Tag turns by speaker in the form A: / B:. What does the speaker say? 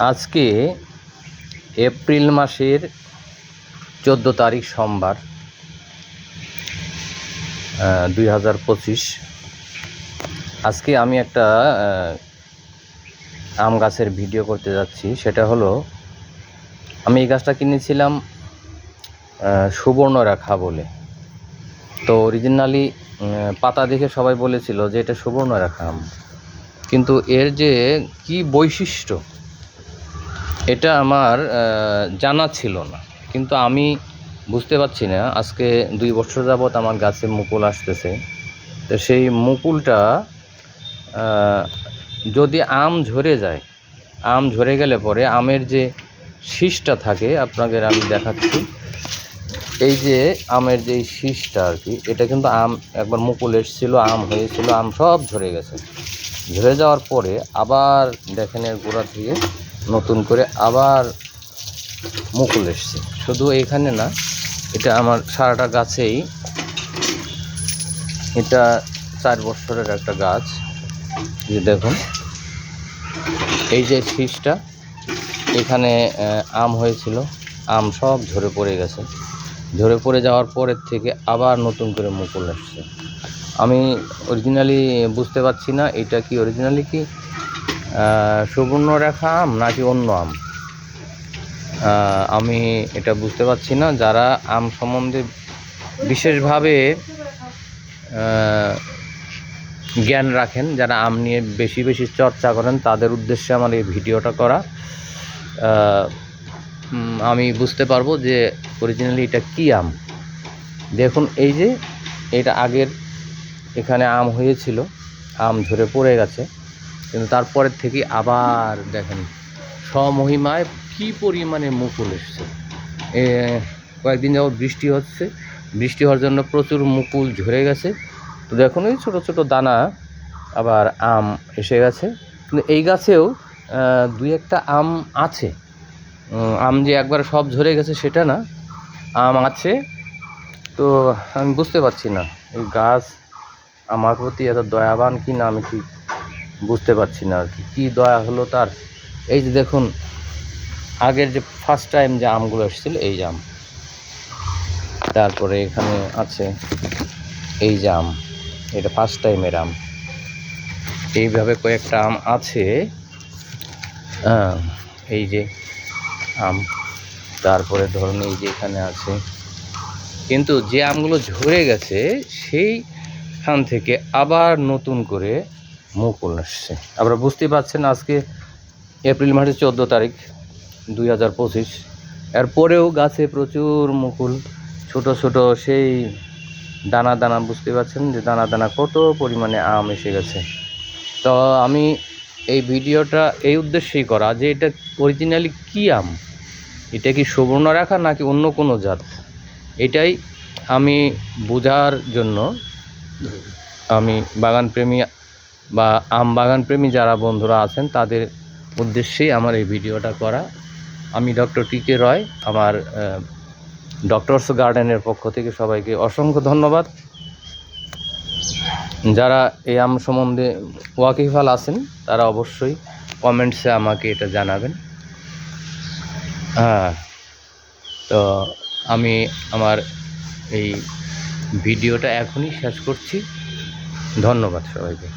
A: আজকে এপ্রিল মাসের 14 তারিখ সোমবার 2025। আজকে আমি একটা আম গাছের ভিডিও করতে যাচ্ছি। সেটা হলো, আমি এই গাছটা কিনেছিলাম সুবর্ণরেখা বলে। তো অরিজিনালি পাতা দেখে সবাই বলেছিল যে এটা সুবর্ণরেখা আম, কিন্তু এর যে কি বৈশিষ্ট্য এটা আমার জানা ছিল না। কিন্তু আমি বুঝতে পারছি না, আজকে 2 বছর যাবৎ আমার গাছে মুকুল আসতেছে। তো সেই মুকুলটা যদি আম ঝরে যায়, আম ঝরে গেলে পরে আমের যে শীষটা থাকে, আপনাদের আমি দেখাচ্ছি। এই যে আমের যে শীষটা আর কি, এটা কিন্তু আম একবার মুকুল এসেছিলো, আম হয়েছিল, আম সব ঝরে গেছে। ঝরে যাওয়ার পরে আবার দেখেন এর গোড়া থেকে নতুন করে আবার মুকুল এসছে। শুধু এখানে না, এটা আমার সারাটা গাছেই, এটা 4 বছরের একটা গাছ। যে দেখুন এই যে শীষটা, এখানে আম হয়েছিল, আম সব ঝরে পড়ে গেছে। ঝরে পড়ে যাওয়ার পরের থেকে আবার নতুন করে মুকুল আসছে। আমি অরিজিনালি বুঝতে পারছি না এটা কি অরিজিনালি কি সুবর্ণরেখা আম নাকি অন্য আম। আমি এটা বুঝতে পারছি না। যারা আম সম্বন্ধে বিশেষভাবে জ্ঞান রাখেন, যারা আম নিয়ে বেশি বেশি চর্চা করেন, তাদের উদ্দেশ্যে আমার এই ভিডিওটা করা। আমি বুঝতে পারবো যে অরিজিনালি এটা কী আম। দেখুন এই যে এটা আগের এখানে আম হয়েছিল, আম ঝরে পড়ে গেছে, কিন্তু তারপরের থেকে আবার দেখেন স্বমহিমায় কী পরিমাণে মুকুল এসছে। কয়েকদিন যাবত বৃষ্টি হচ্ছে, বৃষ্টি হওয়ার জন্য প্রচুর মুকুল ঝরে গেছে। তো দেখুন এই ছোটো ছোটো দানা আবার আম এসে গেছে। কিন্তু এই গাছেও 2-1টা আম আছে। আম যে একবারে সব ঝরে গেছে সেটা না, আম আছে। তো আমি বুঝতে পারছি না এই গাছ আমার প্রতি এত দয়াবান কি না, আমি ঠিক বুঝতে পারছি না আর কি, কী দয়া হলো তার। এই যে দেখুন আগের যে ফার্স্ট টাইম যে আমগুলো এসেছিলো, এই যে আম, তারপরে এখানে আছে এই যে আম, এটা ফার্স্ট টাইমের আম। এইভাবে কয়েকটা আম আছে, এই যে আম, তারপরে ধরুন এই যে এখানে আছে। কিন্তু যে আমগুলো ঝরে গেছে সেইখান থেকে আবার নতুন করে মুকুল আসছে। আপনারা বুঝতেই পারছেন আজকে এপ্রিল মাসের 14 তারিখ 2025। এরপরেও গাছে প্রচুর মুকুল, ছোট ছোট সেই দানা দানা, বুঝতে পারছেন যে দানা দানা কত পরিমাণে আম এসে গেছে। তো আমি এই ভিডিওটা এই উদ্দেশ্যেই করা যে এটা অরিজিনালি কী আম, এটা কি সুবর্ণরেখা নাকি অন্য কোনো জাত, এটাই আমি বোঝার জন্য আমি বাগানপ্রেমী বা আম বাগানপ্রেমী যারা বন্ধুরা আছেন তাদের উদ্দেশ্যেই আমার এই ভিডিওটা করা। আমি ডক্টর টিকে রয়, আমার ডক্টরস গার্ডেনের পক্ষ থেকে সবাইকে অসংখ্য ধন্যবাদ। যারা এই আম সম্বন্ধে ওয়াকিফাল আছেন তারা অবশ্যই কমেন্টসে আমাকে এটা জানাবেন। তো আমি আমার এই ভিডিওটা এখনই শেষ করছি। ধন্যবাদ সবাইকে।